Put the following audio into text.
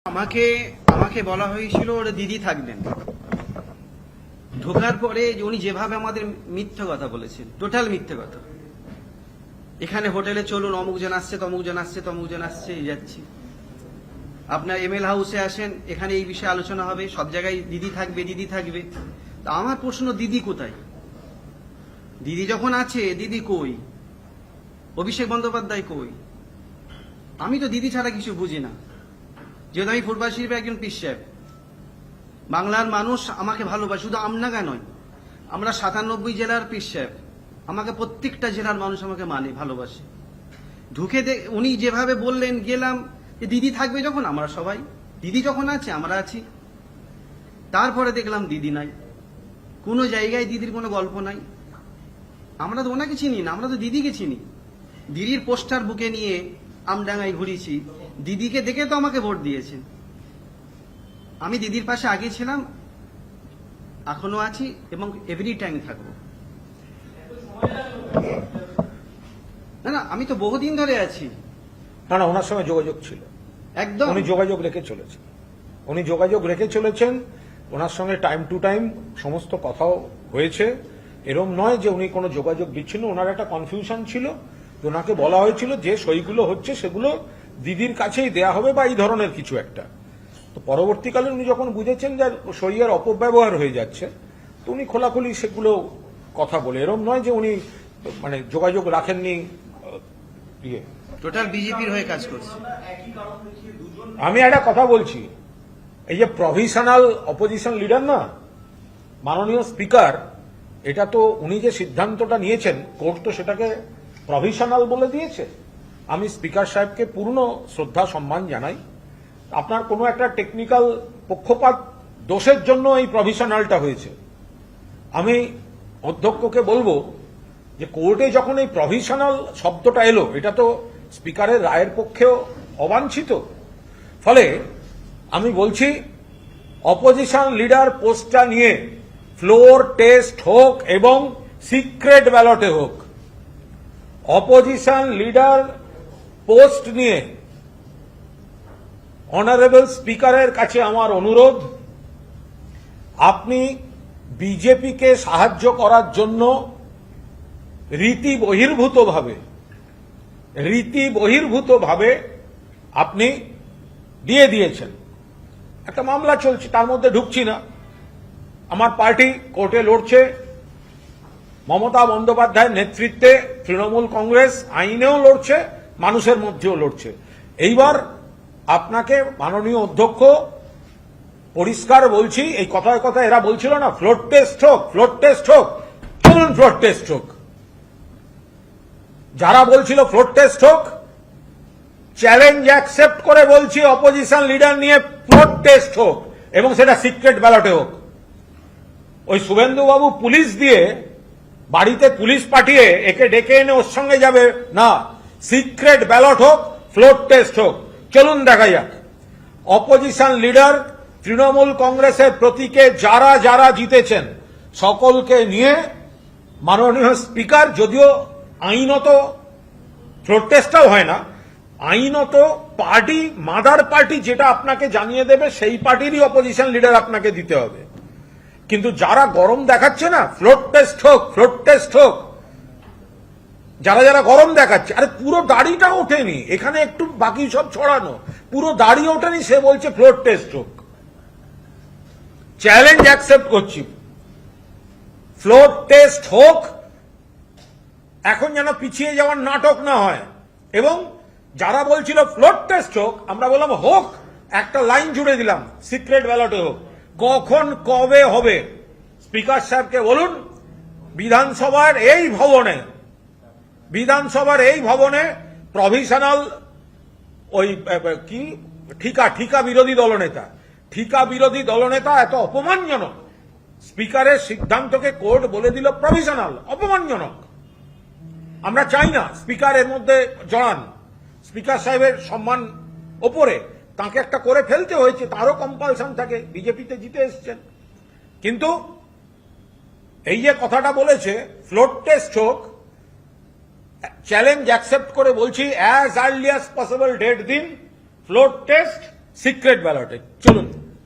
আমাকে আমাকে বলা হয়েছিল ওর দিদি থাকবেন। ঢোকার পরে যে উনি যেভাবে আমাদের মিথ্যে কথা বলেছেন, টোটাল মিথ্যে কথা। এখানে হোটেলে চলুন, অমুক জন আসছে, তমুক জন আসছে, তমুক জন আসছে, এই যাচ্ছি। আপনার এমএল হাউসে আসেন, এখানে এই বিষয়ে আলোচনা হবে, সব জায়গায় দিদি থাকবে, দিদি থাকবে। তা আমার প্রশ্ন, দিদি কোথায়? দিদি যখন আছে, দিদি কই? অভিষেক বন্দ্যোপাধ্যায় কই? আমি তো দিদি ছাড়া কিছু বুঝি না। যেহেতু আমি ফুটবল শিল্পে একজন পীর সাহেব, বাংলার মানুষ আমাকে ভালোবাসে, শুধু আমনাগা নয়, আমরা ৯৭ জেলার পীর সাহেব, আমাকে প্রত্যেকটা জেলার মানুষ আমাকে মানে, ভালোবাসে। ঢুকে উনি যেভাবে বললেন, গেলাম, যে দিদি থাকবে যখন, আমরা সবাই, দিদি যখন আছে আমরা আছি। তারপরে দেখলাম দিদি নাই, কোনো জায়গায় দিদির কোনো গল্প নাই। আমরা তো ওনাকে চিনি না, আমরা তো দিদিকে চিনি। দিদির পোস্টার বুকে নিয়ে আমডাঙ্গায় ঘুরেছি, দিদিকে দেখে তো আমাকে ভোট দিয়েছেন। আমি দিদির পাশে আগে ছিলাম, এখনো আছি এবং এভরি টাইম থাকবো। না না, আমি তো বহুদিন ধরে আছি। না না, ওনার সঙ্গে যোগাযোগ ছিল, একদম। উনি যোগাযোগ রেখে চলেছেন, উনি যোগাযোগ রেখে চলেছেন। ওনার সঙ্গে টাইম টু টাইম সমস্ত কথাও হয়েছে। এরম নয় যে উনি কোনো যোগাযোগ দিচ্ছেন। ওনার একটা কনফিউশন ছিল, ওনাকে বলা হয়েছিল যে সইগুলো হচ্ছে সেগুলো দিদির কাছেই দেয়া হবে বা এই ধরনের কিছু একটা। তো পরবর্তীকালে উনি যখন বুঝেছেন যে সইয়ের অপব্যবহার হয়ে যাচ্ছে, তো উনি খোলাখুলি সেগুলো কথা বলে। এরম নয় যে উনি মানে যোগাযোগ রাখেননি। টোটাল বিজেপির হয়ে কাজ করছে। আমি একটা কথা বলছি, এই যে প্রভিশনাল অপোজিশন লিডার না, মাননীয় স্পিকার, এটা তো উনি যে সিদ্ধান্তটা নিয়েছেন, কোর্ট তো সেটাকে প্রভিশনাল বলে দিয়েছে। আমি স্পিকার সাহেবকে পূর্ণ শ্রদ্ধা সম্মান জানাই। আপনার কোনো একটা টেকনিক্যাল পক্ষপাত দোষের জন্য এই প্রভিশনালটা হয়েছে। আমি অধ্যক্ষকে বলবো যে কোর্টে যখন এই প্রভিশনাল শব্দটা এলো, এটা তো স্পিকারের রায়ের পক্ষেও অবাঞ্ছিত। ফলে আমি বলছি, অপোজিশন লিডার পোস্টটা নিয়ে ফ্লোর টেস্ট হোক এবং সিক্রেট ব্যালটে হোক। অপোজিশন লিডার পোস্ট নিয়ে অনারেবল স্পিকারের কাছে আমার অনুরোধ, আপনি বিজেপিকে সাহায্য করার জন্য রীতি বহির্ভূতভাবে আপনি দিয়ে দিয়েছেন। একটা মামলা চলছে, তার মধ্যে ঢুকছি না। আমার পার্টি কোর্টে লড়ছে, মমতা বন্দ্যোপাধ্যায়ের নেতৃত্বে তৃণমূল কংগ্রেস আইনেও লড়ছে, মানুষের মধ্যেও লড়ছে। এইবার আপনাকে মাননীয় অধ্যক্ষ পরিষ্কার বলছি, এই কথায় কথায় এরা বলছিল না ফ্লোর টেস্ট হোক, ফ্লোর টেস্ট হোক, চলুন ফ্লোর টেস্ট হোক। যারা বলছিল ফ্লোর টেস্ট হোক, চ্যালেঞ্জ অ্যাকসেপ্ট করে বলছি অপোজিশন লিডার নিয়ে ফ্লোর টেস্ট হোক এবং সেটা সিক্রেট ব্যালটে হোক। ওই শুভেন্দু বাবু পুলিশ দিয়ে, বাড়িতে পুলিশ পাঠিয়ে একে ডেকে এনে ওর সঙ্গে যাবে না। সিক্রেট ব্যালট হোক, ফ্লোর টেস্ট হোক, চলুন দেখা যাক। অপোজিশন লিডার তৃণমূল কংগ্রেসের প্রতীকে যারা যারা জিতেছেন সকলকে নিয়ে মাননীয় স্পিকার, যদিও আইনত ফ্লোর টেস্টটাও হয় না, আইনত পার্টি, মাদার পার্টি যেটা আপনাকে জানিয়ে দেবে সেই পার্টিরই অপোজিশন লিডার আপনাকে দিতে হবে। কিন্তু যারা গরম দেখাচ্ছে না, ফ্লোর টেস্ট হোক, ফ্লোর টেস্ট হোক, যারা যারা গরম দেখাচ্ছে, আরে পুরো দাড়িটা ওঠেনি, এখানে একটু বাকি সব ছড়ানো, পুরো দাড়ি ওঠেনি, সে বলছে ফ্লোর টেস্ট হোক। চ্যালেঞ্জ অ্যাকসেপ্ট করছি, ফ্লোর টেস্ট হোক। এখন যেন পিছিয়ে যাওয়ার নাটক না হয়। এবং যারা বলছিল ফ্লোর টেস্ট হোক, আমরা বললাম হোক, একটা লাইন জুড়ে দিলাম সিক্রেট ব্যালটে হোক। কখন কবে হবে স্পিকার সাহেবকে বলুন, বিধানসভার এই ভবনে প্রভিশনাল ওই কি ঠিকা বিরোধী দলনেতা এত অপমানজনক, স্পিকারের সিদ্ধান্তকে কোর্ট বলে দিল প্রভিশনাল, অপমানজনক। আমরা চাই না স্পিকার এর মধ্যে জড়ান। স্পিকার সাহেবের সম্মান ওপরে, তাকে একটা করে ফেলতে হয়েছে, তারও কম্পালশন থাকে, বিজেপিতে জিতে এসছেন। কিন্তু এই যে কথাটা বলেছে ফ্লোর টেস্ট হোক, চ্যালেঞ্জ অ্যাকসেপ্ট করে বলছি, as early as possible date দিন, ফ্লোর টেস্ট সিক্রেট ব্যালটে। চলুন।